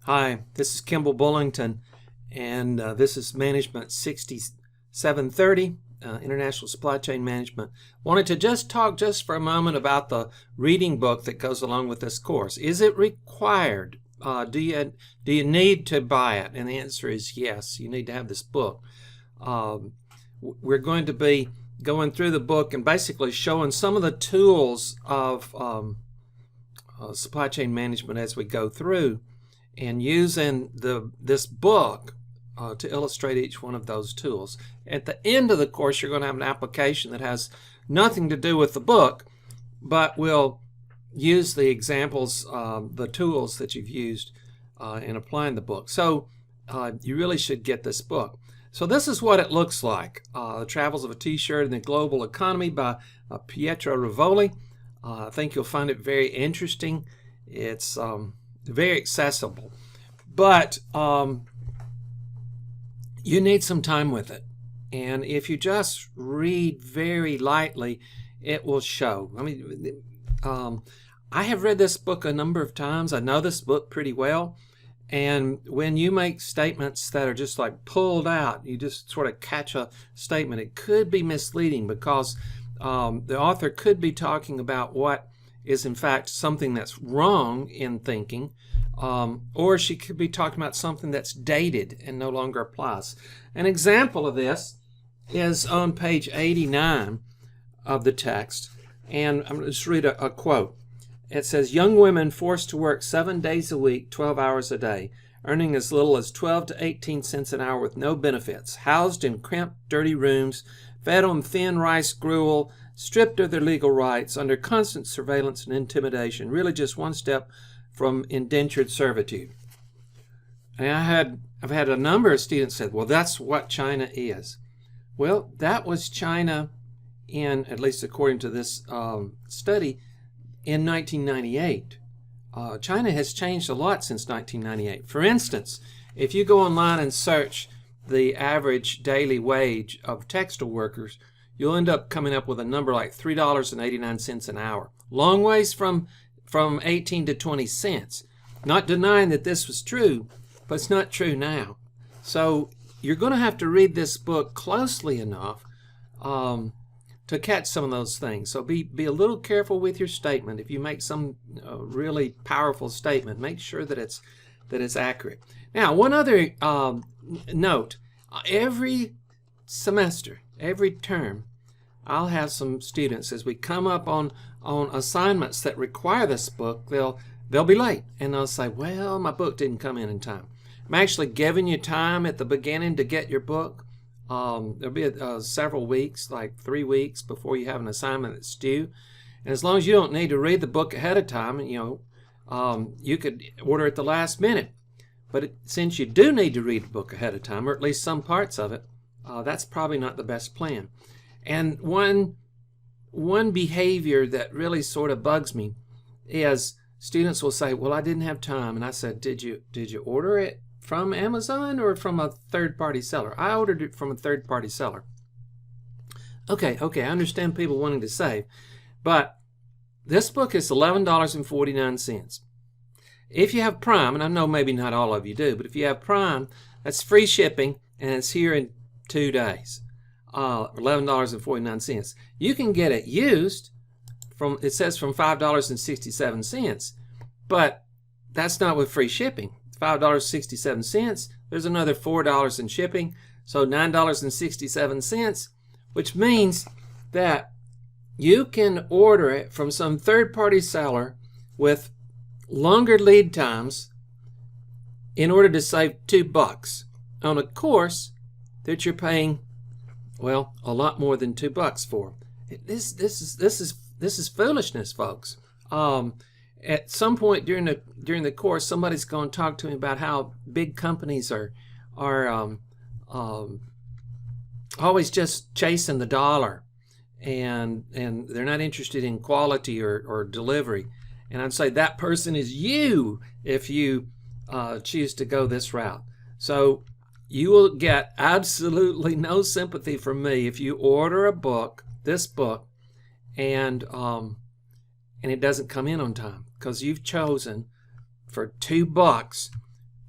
Hi, this is Kimball Bullington, and this is Management 6730, International Supply Chain Management. Wanted to just talk for a moment about the reading book that goes along with this course. Is it required? Do you need to buy it? And the answer is yes, you need to have this book. We're going to be going through the book and basically showing some of the tools of supply chain management as we go through, and using this book to illustrate each one of those tools. At the end of the course, you're going to have an application that has nothing to do with the book, but will use the examples, the tools that you've used in applying the book. So you really should get this book. So this is what it looks like. The Travels of a T-Shirt in the Global Economy by Pietro Rivoli. I think you'll find it very interesting. It's very accessible, but you need some time with it, and if you just read very lightly, it will show. I mean, I have read this book a number of times. I know this book pretty well, and when you make statements that are just like pulled out, you just sort of catch a statement, it could be misleading because the author could be talking about what is in fact something that's wrong in thinking, or she could be talking about something that's dated and no longer applies. An example of this is on page 89 of the text, and I'm going to just read a quote. It says, "Young women forced to work 7 days a week, 12 hours a day, earning as little as 12 to 18 cents an hour with no benefits, housed in cramped, dirty rooms, fed on thin rice gruel, stripped of their legal rights, under constant surveillance and intimidation, really just one step from indentured servitude." And I've had a number of students say, well, that's what China is. Well, that was China in, at least according to this study, in 1998. China has changed a lot since 1998. For instance, if you go online and search the average daily wage of textile workers, you'll end up coming up with a number like $3.89 an hour. Long ways from 18 to 20 cents. Not denying that this was true, but it's not true now. So you're going to have to read this book closely enough to catch some of those things. So be a little careful with your statement. If you make some really powerful statement, make sure that it's accurate. Now, one other note: every semester, every term, I'll have some students, as we come up on assignments that require this book, they'll be late, and they'll say, well, my book didn't come in time. I'm actually giving you time at the beginning to get your book. There'll be several weeks, like 3 weeks, before you have an assignment that's due. And as long as you don't need to read the book ahead of time, you could order it the last minute. But since you do need to read the book ahead of time, or at least some parts of it, that's probably not the best plan. And one behavior that really sort of bugs me is students will say, well, I didn't have time. And I said, did you order it from Amazon or from a third-party seller? I ordered it from a third-party seller. Okay, I understand people wanting to save, but this book is $11.49. If you have Prime, and I know maybe not all of you do, but if you have Prime, that's free shipping, and it's here in 2 days. $11.49. You can get it used from, it says from $5.67, but that's not with free shipping. $5.67. There's another $4 in shipping, so $9.67, which means that you can order it from some third-party seller with longer lead times in order to save $2 on a course that you're paying, well, a lot more than $2 for. This is foolishness, folks. At some point during the course, somebody's going to talk to me about how big companies are always just chasing the dollar, and they're not interested in quality or delivery. And I'd say that person is you if you choose to go this route. So you will get absolutely no sympathy from me if you order a book, this book, and it doesn't come in on time, because you've chosen for $2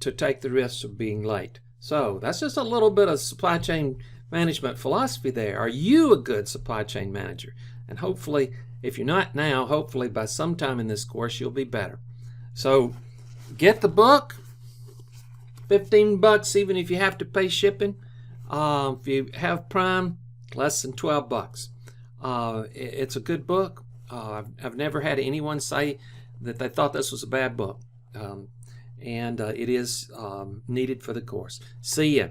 to take the risks of being late. So that's just a little bit of supply chain management philosophy there. Are you a good supply chain manager? And hopefully, if you're not now, hopefully by some time in this course, you'll be better. So get the book, $15 even if you have to pay shipping. If you have Prime, less than $12. It's a good book. I've never had anyone say that they thought this was a bad book. And it is needed for the course. See ya.